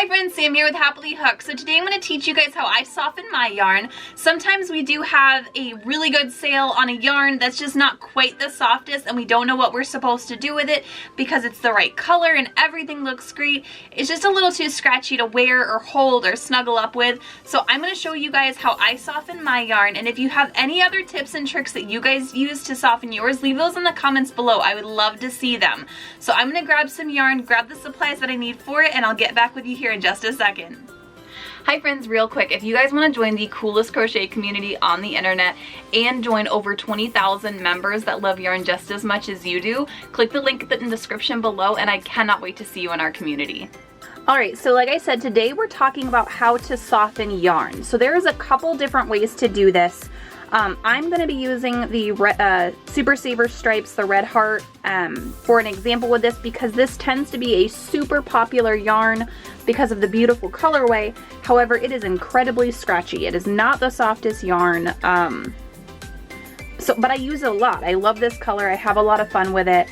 Hi friends, Sam here with Happily Hooked. So today I'm going to teach you guys how I soften my yarn. Sometimes we do have a really good sale on a yarn that's just not quite the softest and we don't know what we're supposed to do with it because it's the right color and everything looks great. It's just a little too scratchy to wear or hold or snuggle up with. So I'm going to show you guys how I soften my yarn, and if you have any other tips and tricks that you guys use to soften yours, leave those in the comments below. I would love to see them. So I'm going to grab some yarn, grab the supplies that I need for it, and I'll get back with you here in just a second. Hi friends, real quick, if you guys want to join the coolest crochet community on the internet and join over 20,000 members that love yarn just as much as you do, click the link in the description below, and I cannot wait to see you in our community. Alright, so like I said, today we're talking about how to soften yarn. So there's a couple different ways to do this. I'm going to be using the Super Saver Stripes, the Red Heart, for an example with this because this tends to be a super popular yarn because of the beautiful colorway. However, it is incredibly scratchy. It is not the softest yarn, but I use it a lot. I love this color. I have a lot of fun with it.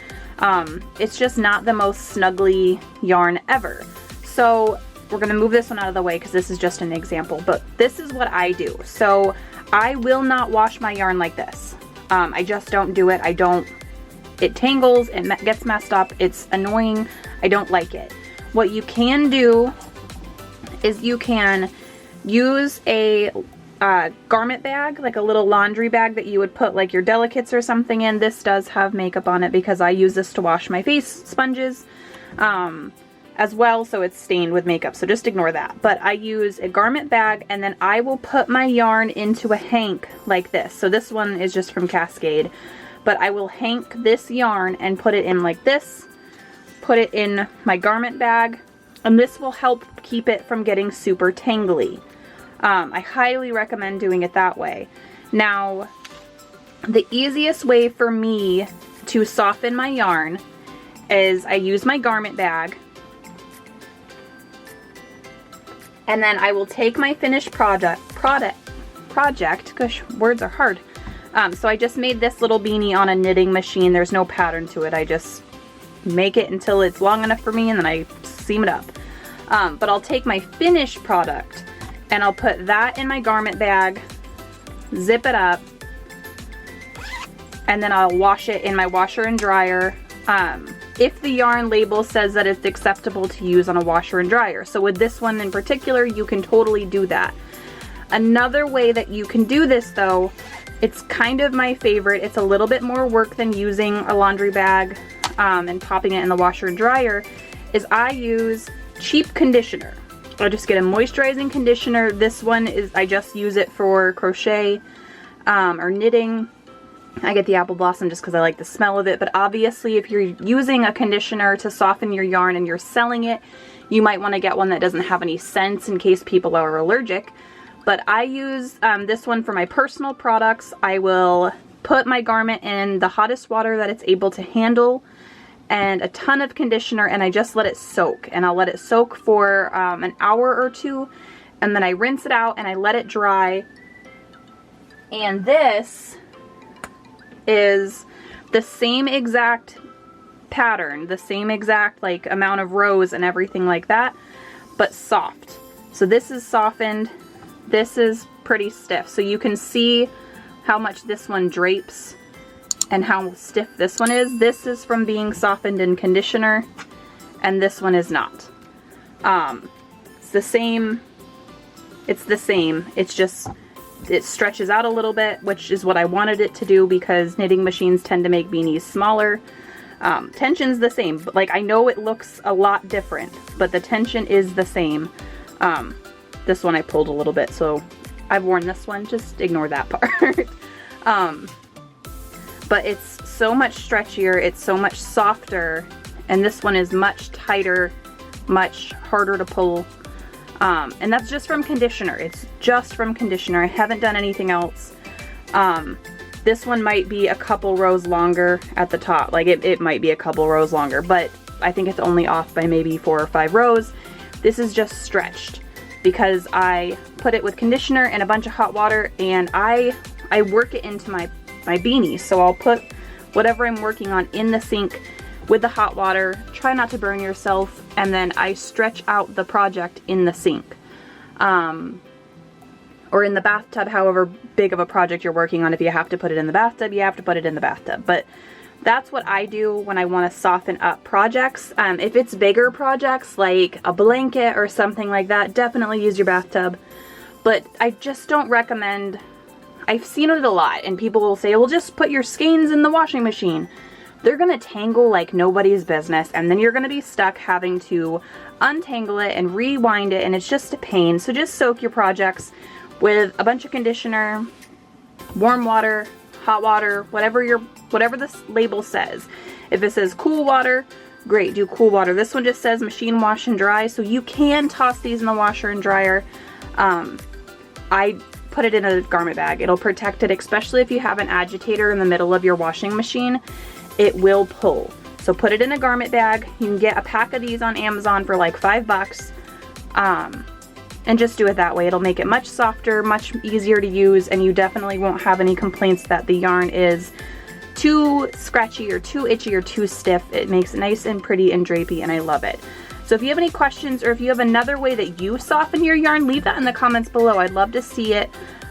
It's just not the most snuggly yarn ever. So we're going to move this one out of the way because this is just an example, but this is what I do. So I will not wash my yarn like this. I just don't do it. It tangles, it gets messed up, it's annoying, I don't like it. What you can do is you can use a garment bag, like a little laundry bag that you would put like your delicates or something in. This does have makeup on it because I use this to wash my face sponges as well, so it's stained with makeup, so just ignore that. But I use a garment bag, and then I will put my yarn into a hank like this. So this one is just from Cascade, but I will hank this yarn and put it in like this, put it in my garment bag, and this will help keep it from getting super tangly. I highly recommend doing it that way. Now, the easiest way for me to soften my yarn is I use my garment bag, and then I will take my finished project, gosh, words are hard. So I just made this little beanie on a knitting machine. There's no pattern to it. I just make it until it's long enough for me, and then I seam it up. But I'll take my finished product and I'll put that in my garment bag, zip it up, and then I'll wash it in my washer and dryer. If the yarn label says that it's acceptable to use on a washer and dryer. So with this one in particular, you can totally do that. Another way that you can do this though, it's kind of my favorite, it's a little bit more work than using a laundry bag and popping it in the washer and dryer, is I use cheap conditioner. I just get a moisturizing conditioner. This one is, I just use it for crochet or knitting. I get the Apple Blossom just because I like the smell of it, but obviously if you're using a conditioner to soften your yarn and you're selling it, you might want to get one that doesn't have any scents in case people are allergic. But I use this one for my personal products. I will put my garment in the hottest water that it's able to handle and a ton of conditioner, and I just let it soak. And I'll let it soak for an hour or two, and then I rinse it out and I let it dry. And this is the same exact pattern, the same exact like amount of rows and everything like that, but soft. So this is softened, this is pretty stiff. So you can see how much this one drapes and how stiff this one is. This is from being softened in conditioner, and this one is not. It's the same, it's just it stretches out a little bit, which is what I wanted it to do because knitting machines tend to make beanies smaller. Tension's the same, but like I know it looks a lot different, but the tension is the same. This one I pulled a little bit, so I've worn this one, just ignore that part. But it's so much stretchier, it's so much softer, and this one is much tighter, much harder to pull. And that's just from conditioner. It's just from conditioner. I haven't done anything else. This one might be a couple rows longer at the top. Like it might be a couple rows longer, but I think it's only off by maybe 4 or 5 rows. This is just stretched because I put it with conditioner and a bunch of hot water, and I work it into my beanie. So I'll put whatever I'm working on in the sink, with the hot water. Try not to burn yourself, and then I stretch out the project in the sink. Or in the bathtub, however big of a project you're working on. If you have to put it in the bathtub, you have to put it in the bathtub. But that's what I do when I want to soften up projects. If it's bigger projects like a blanket or something like that, definitely use your bathtub. But I just don't recommend, I've seen it a lot, and people will say, well, just put your skeins in the washing machine. They're going to tangle like nobody's business, and then you're going to be stuck having to untangle it and rewind it, and it's just a pain. So just soak your projects with a bunch of conditioner, warm water, hot water, whatever this label says. If it says cool water, great, do cool water. This one just says machine wash and dry, so you can toss these in the washer and dryer. I put it in a garment bag. It'll protect it, especially if you have an agitator in the middle of your washing machine. It will pull. So put it in a garment bag. You can get a pack of these on Amazon for like $5. And just do it that way. It'll make it much softer, much easier to use, and you definitely won't have any complaints that the yarn is too scratchy or too itchy or too stiff. It makes it nice and pretty and drapey, and I love it. So if you have any questions, or if you have another way that you soften your yarn, leave that in the comments below. I'd love to see it.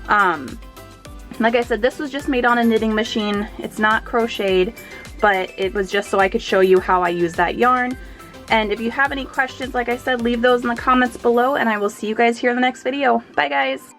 Like I said, this was just made on a knitting machine. It's not crocheted, but it was just so I could show you how I use that yarn. And if you have any questions, like I said, leave those in the comments below, and I will see you guys here in the next video. Bye, guys.